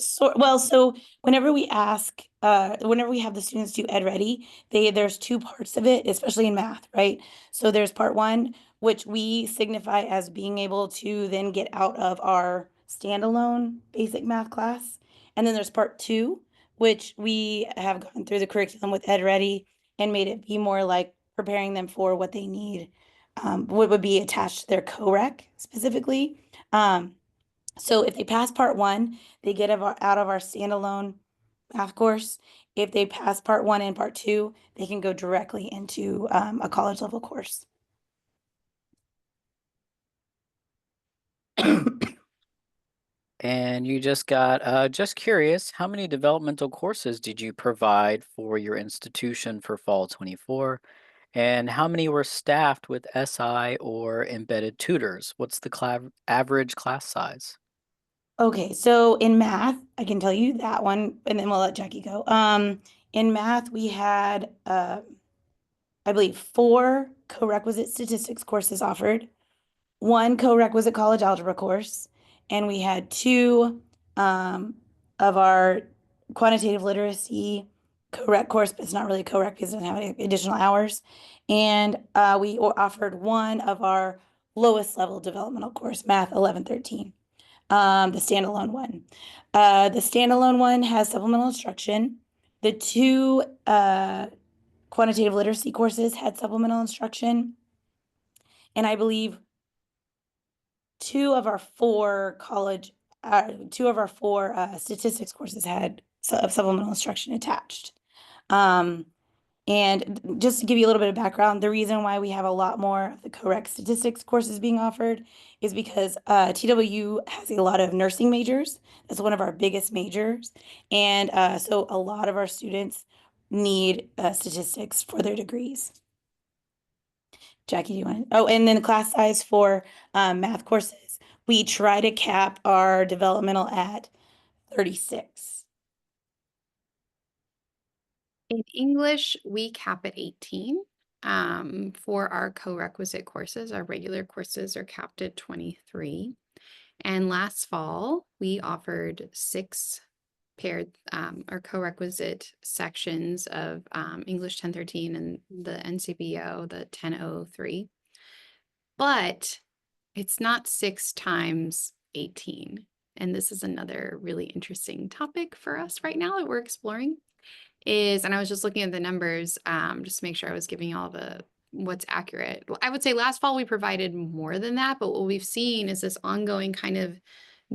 whenever we ask, whenever we have the students do ed ready, there's two parts of it, especially in math, right? So there's part one, which we signify as being able to then get out of our standalone basic math class. And then there's part two, which we have gone through the curriculum with ed ready and made it be more like preparing them for what they need, what would be attached to their co-rec specifically. So if they pass part one, they get out of our standalone math course. If they pass part one and part two, they can go directly into a college level course. And you just got, just curious, how many developmental courses did you provide for your institution for fall 24? And how many were staffed with SI or embedded tutors? What's the average class size? Okay, so in math, I can tell you that one, and then we'll let Jackie go. In math, we had, I believe, 4 co-requisite statistics courses offered, 1 co-requisite college algebra course, and we had 2 of our quantitative literacy co-rec course, but it's not really a co-rec because it doesn't have any additional hours. And we offered 1 of our lowest level developmental course, Math 1113, the standalone one. The standalone one has supplemental instruction. The 2 quantitative literacy courses had supplemental instruction. And I believe 2 of our 4 statistics courses had supplemental instruction attached. And just to give you a little bit of background, the reason why we have a lot more of the correct statistics courses being offered is because TWU has a lot of nursing majors. That's one of our biggest majors. And so a lot of our students need statistics for their degrees. Jackie, do you want? Oh, and then the class size for math courses, we try to cap our developmental at 36. In English, we cap at 18. For our co-requisite courses, our regular courses are capped at 23. And last fall, we offered 6 paired or co-requisite sections of English 1013 and the NCBO, the 1003. But it's not 6 times 18. And this is another really interesting topic for us right now that we're exploring and I was just looking at the numbers just to make sure I was giving all what's accurate. Well, I would say last fall we provided more than that, but what we've seen is this ongoing kind of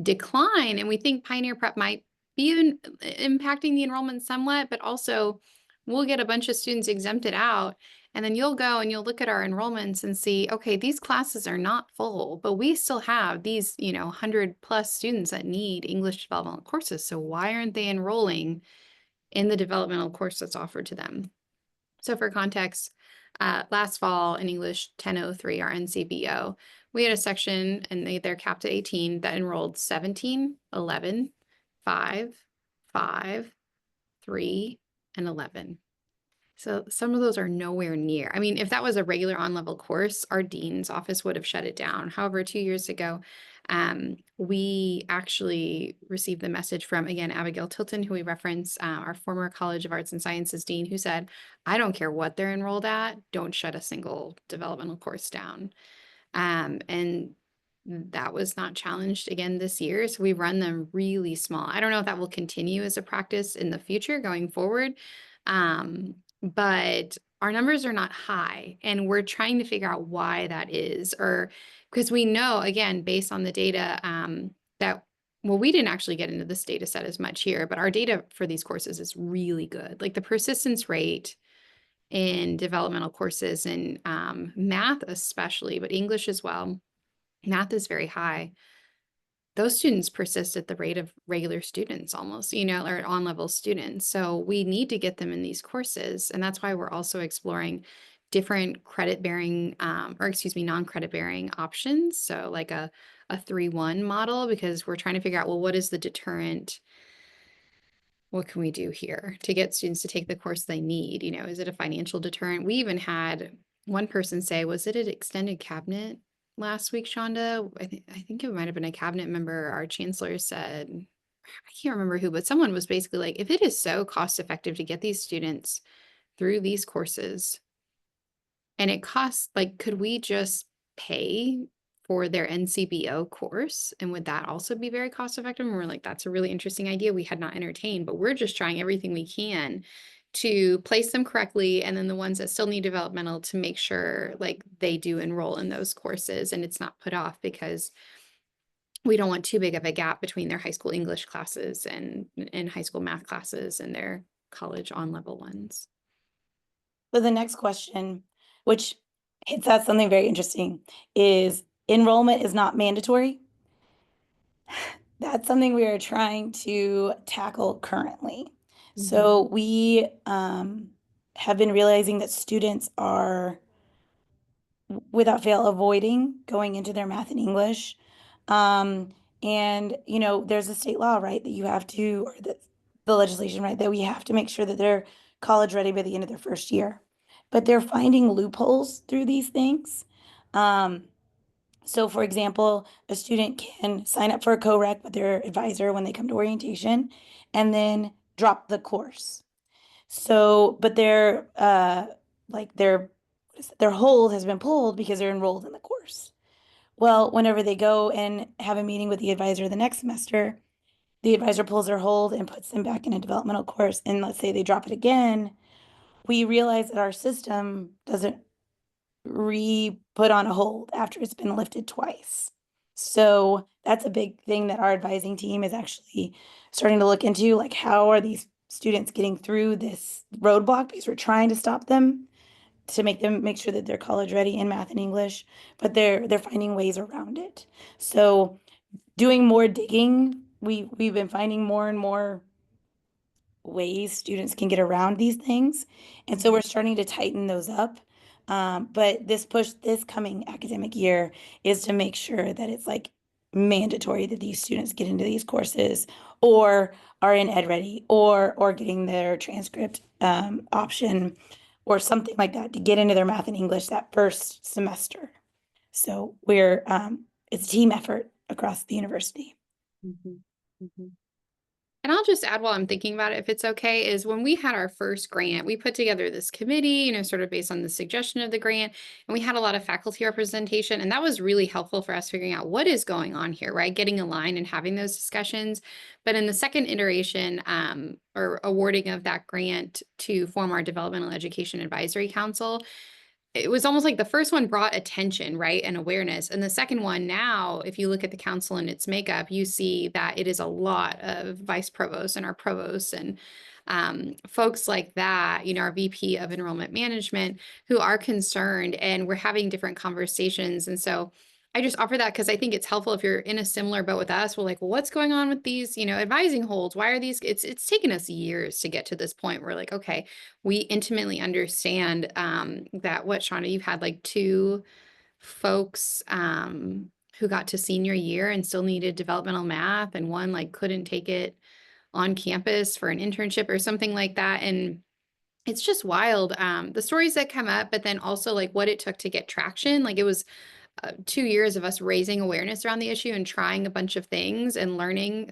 decline. And we think Pioneer Prep might be even impacting the enrollment somewhat, but also we'll get a bunch of students exempted out. And then you'll go and you'll look at our enrollments and see, okay, these classes are not full, but we still have these, 100+ students that need English developmental courses. So why aren't they enrolling in the developmental course that's offered to them? So for context, last fall in English 1003, our NCBO, we had a section and they're capped at 18 that enrolled 17, 11, 5, 5, 3, and 11. So some of those are nowhere near. I mean, if that was a regular on-level course, our dean's office would have shut it down. However, 2 years ago, we actually received the message from, again, Abigail Tilton, who we reference, our former College of Arts and Sciences dean, who said, I don't care what they're enrolled at, don't shut a single developmental course down. And that was not challenged again this year. So we run them really small. I don't know if that will continue as a practice in the future going forward. But our numbers are not high, and we're trying to figure out why that is, or because we know, again, based on the data, well, we didn't actually get into this data set as much here, but our data for these courses is really good. Like the persistence rate in developmental courses and math especially, but English as well. Math is very high. Those students persist at the rate of regular students almost, or on-level students. So we need to get them in these courses. And that's why we're also exploring different credit-bearing, non-credit-bearing options. So like a 3-1 model, because we're trying to figure out, well, what is the deterrent? What can we do here to get students to take the course they need? Is it a financial deterrent? We even had one person say, was it an extended cabinet last week, Shonda? I think it might have been a cabinet member. Our chancellor said, I can't remember who, but someone was basically like, if it is so cost effective to get these students through these courses and it costs, like, could we just pay for their NCBO course? And would that also be very cost effective? And we're like, that's a really interesting idea we had not entertained, but we're just trying everything we can to place them correctly. And then the ones that still need developmental to make sure like they do enroll in those courses and it's not put off, because we don't want too big of a gap between their high school English classes and high school math classes and their college on-level ones. So the next question, which hits at something very interesting, is enrollment is not mandatory. That's something we are trying to tackle currently. So we have been realizing that students are, without fail, avoiding going into their math and English. And, there's a state law, right, that you have to, or the legislation, right, that we have to make sure that they're college ready by the end of their first year. But they're finding loopholes through these things. So for example, a student can sign up for a co-rec with their advisor when they come to orientation and then drop the course. So, but their hold has been pulled because they're enrolled in the course. Well, whenever they go and have a meeting with the advisor the next semester, the advisor pulls their hold and puts them back in a developmental course. And let's say they drop it again, we realize that our system doesn't re-put on a hold after it's been lifted twice. So that's a big thing that our advising team is actually starting to look into, like how are these students getting through this roadblock, because we're trying to stop them to make sure that they're college ready in math and English, but they're finding ways around it. So doing more digging, we've been finding more and more ways students can get around these things. And so we're starting to tighten those up. But this coming academic year is to make sure that it's like mandatory that these students get into these courses, or are in Ed Ready, or getting their transcript option or something like that to get into their math and English that first semester. So we're it's a team effort across the university. And I'll just add while I'm thinking about it, if it's okay, is when we had our first grant, we put together this committee, sort of based on the suggestion of the grant, and we had a lot of faculty representation, and that was really helpful for us figuring out what is going on here, right? Getting aligned and having those discussions. But in the second iteration, or awarding of that grant to form our Developmental Education Advisory Council, it was almost like the first one brought attention, right, and awareness. And the second one, now, if you look at the council and its makeup, you see that it is a lot of vice provosts and our provosts and folks like that, our VP of enrollment management, who are concerned, and we're having different conversations. And so I just offer that because I think it's helpful if you're in a similar boat with us. We're like, well, what's going on with these, advising holds? Why are these? It's taken us years to get to this point. We're like, okay, we intimately understand that what, Shauna, you've had like 2 folks who got to senior year and still needed developmental math, and one like couldn't take it on campus for an internship or something like that. And it's just wild, the stories that come up, but then also like what it took to get traction. Like it was 2 years of us raising awareness around the issue and trying a bunch of things and learning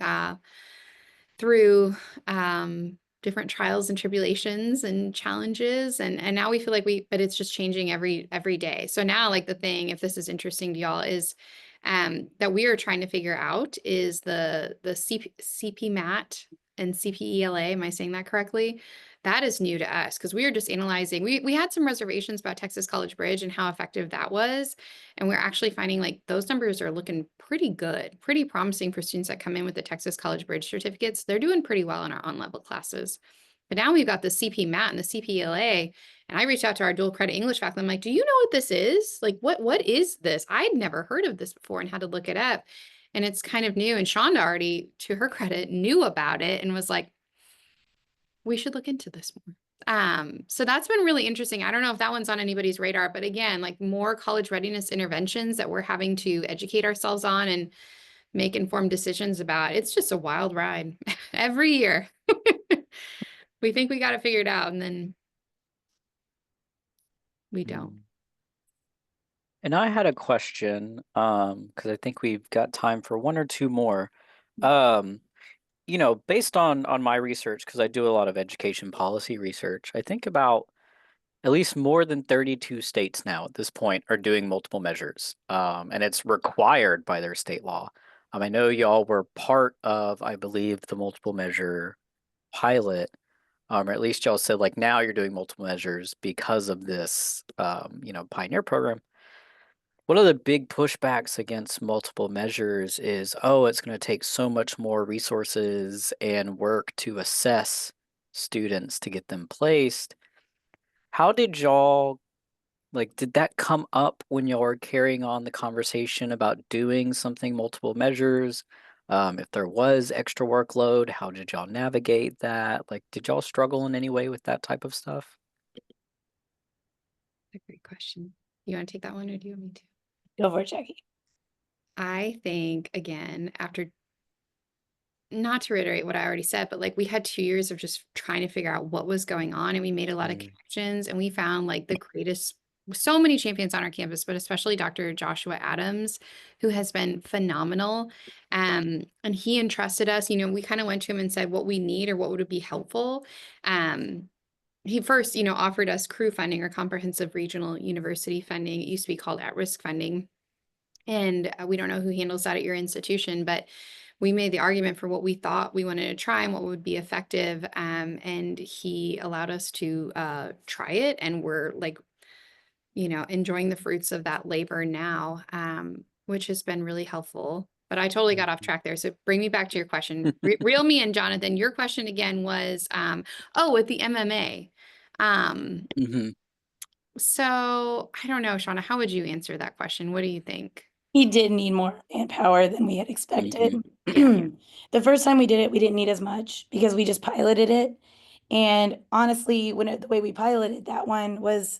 through different trials and tribulations and challenges. And now we feel like but it's just changing every day. So now, like, the thing, if this is interesting to y'all, is that we are trying to figure out is the CPMAT and CPELA. Am I saying that correctly? That is new to us because we are just analyzing. We had some reservations about Texas College Bridge and how effective that was. And we're actually finding like those numbers are looking pretty good, pretty promising for students that come in with the Texas College Bridge certificates. They're doing pretty well in our on-level classes. But now we've got the CPMAT and the CPELA. And I reached out to our dual credit English faculty. I'm like, do you know what this is? Like, what is this? I'd never heard of this before and had to look it up. And it's kind of new. And Shonda already, to her credit, knew about it and was like, we should look into this more. So that's been really interesting. I don't know if that one's on anybody's radar, but again, like more college readiness interventions that we're having to educate ourselves on and make informed decisions about. It's just a wild ride every year. We think we got it figured out, and then we don't. And I had a question, because I think we've got time for 1 or 2 more. Based on my research, because I do a lot of education policy research, I think about at least more than 32 states now at this point are doing multiple measures, and it's required by their state law. I know y'all were part of, I believe, the multiple measure pilot, or at least y'all said like now you're doing multiple measures because of this, Pioneer program. One of the big pushbacks against multiple measures is, oh, it's going to take so much more resources and work to assess students to get them placed. How did y'all, did that come up when y'all were carrying on the conversation about doing something multiple measures? If there was extra workload, how did y'all navigate that? Like, did y'all struggle in any way with that type of stuff? A great question. You want to take that one, or do you want me to? Go for it, Jackie. I think, again, after, not to reiterate what I already said, but like we had 2 years of just trying to figure out what was going on, and we made a lot of connections, and we found like the greatest, so many champions on our campus, but especially Dr. Joshua Adams, who has been phenomenal. And he entrusted us, we kind of went to him and said what we need or what would be helpful. He first, offered us CRU funding, or comprehensive regional university funding. It used to be called at-risk funding. And we don't know who handles that at your institution, but we made the argument for what we thought we wanted to try and what would be effective. And he allowed us to try it. And we're like, enjoying the fruits of that labor now, which has been really helpful. But I totally got off track there. So bring me back to your question. Reel me in, Jonathan. Your question again was, with the MMA. So I don't know, Shauna, how would you answer that question? What do you think? He did need more manpower than we had expected. Yeah. The first time we did it, we didn't need as much because we just piloted it. And honestly, the way we piloted that one was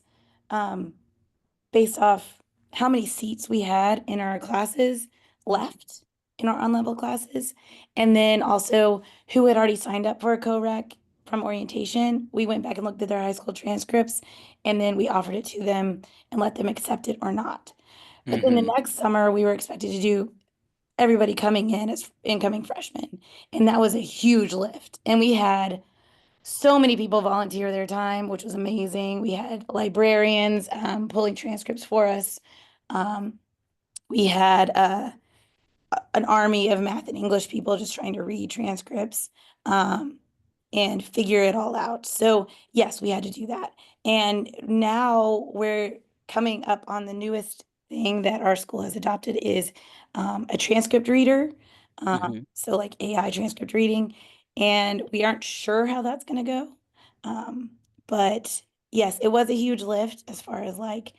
based off how many seats we had in our classes left. in our on-level classes. And then also who had already signed up for a co-rec from orientation, we went back and looked at their high school transcripts, and then we offered it to them and let them accept it or not. But then the next summer, we were expected to do everybody coming in as incoming freshmen. And that was a huge lift. And we had so many people volunteer their time, which was amazing. We had librarians pulling transcripts for us. We had an army of math and English people just trying to read transcripts and figure it all out. So yes, we had to do that. And now we're coming up on the newest thing that our school has adopted is a transcript reader. So like AI transcript reading. And we aren't sure how that's going to go. But yes, it was a huge lift as far as like,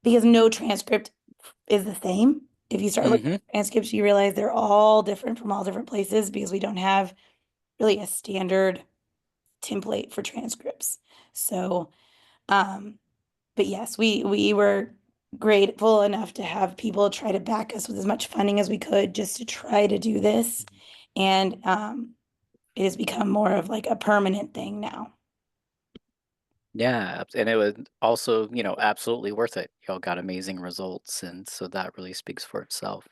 because no transcript is the same. If you start looking at transcripts, you realize they're all different from all different places because we don't have really a standard template for transcripts. So, but yes, we were grateful enough to have people try to back us with as much funding as we could just to try to do this. And it has become more of like a permanent thing now. Yeah, and it was also, absolutely worth it. Y'all got amazing results, and so that really speaks for itself.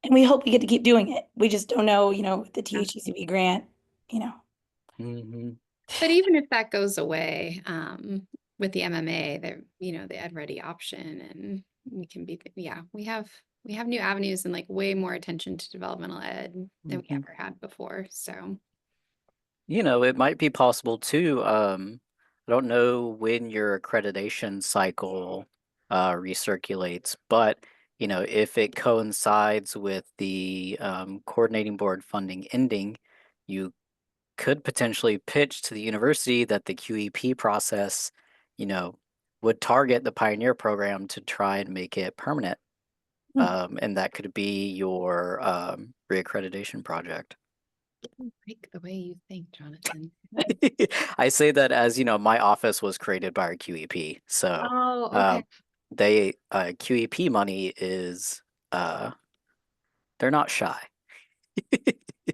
And we hope we get to keep doing it. We just don't know, with the THCCB grant, Mm-hmm. But even if that goes away, with the MMA, the Ed Ready option, and we can be, we have new avenues and like way more attention to developmental ed than we ever had before. So It might be possible too. I don't know when your accreditation cycle recirculates, but if it coincides with the coordinating board funding ending, you could potentially pitch to the university that the QEP process, would target the Pioneer program to try and make it permanent. And that could be your reaccreditation project. like the way you think, Jonathan. I say that as my office was created by our QEP, so Oh, okay. they QEP money is they're not shy.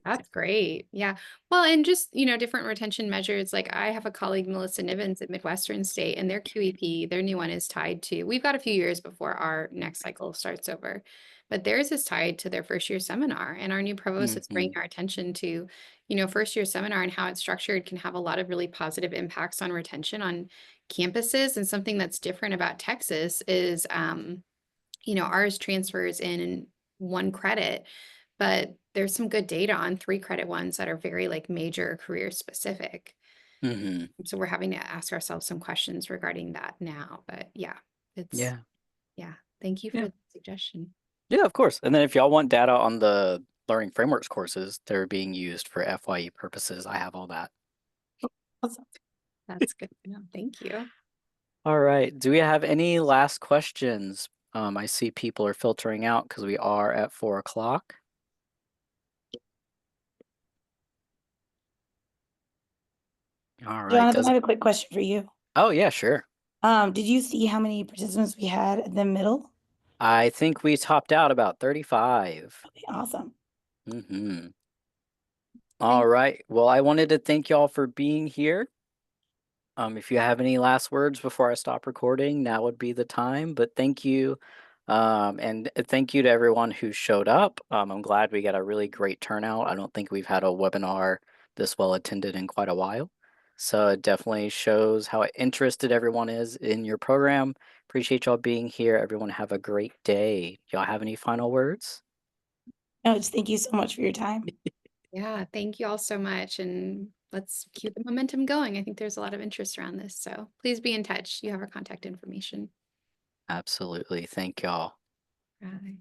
That's great. Yeah. Well, and just, different retention measures. Like I have a colleague, Melissa Nivens at Midwestern State, and their QEP, their new one is tied to, we've got a few years before our next cycle starts over, but theirs is tied to their first year seminar. And our new provost is bringing our attention to, first year seminar and how it's structured can have a lot of really positive impacts on retention on campuses. And something that's different about Texas is, ours transfers in 1 credit, but there's some good data on 3 credit ones that are very like major career specific. So we're having to ask ourselves some questions regarding that now, but yeah, Yeah. Thank you for Yeah. the suggestion. Yeah, of course. And then if y'all want data on the learning frameworks courses that are being used for FYE purposes, I have all that. Awesome. That's good to know. Thank you. All right. Do we have any last questions? I see people are filtering out because we are at 4 o'clock. All right. Jonathan, I have a quick question for you. Oh, yeah, sure. Did you see how many participants we had in the middle? I think we topped out about 35. Okay, awesome. All right. Well, I wanted to thank y'all for being here. If you have any last words before I stop recording, now would be the time. But thank you. And thank you to everyone who showed up. I'm glad we got a really great turnout. I don't think we've had a webinar this well attended in quite a while. So it definitely shows how interested everyone is in your program. Appreciate y'all being here. Everyone have a great day. Y'all have any final words? No, just thank you so much for your time. Yeah, thank you all so much. And let's keep the momentum going. I think there's a lot of interest around this. So please be in touch. You have our contact information. Absolutely. Thank y'all. Bye.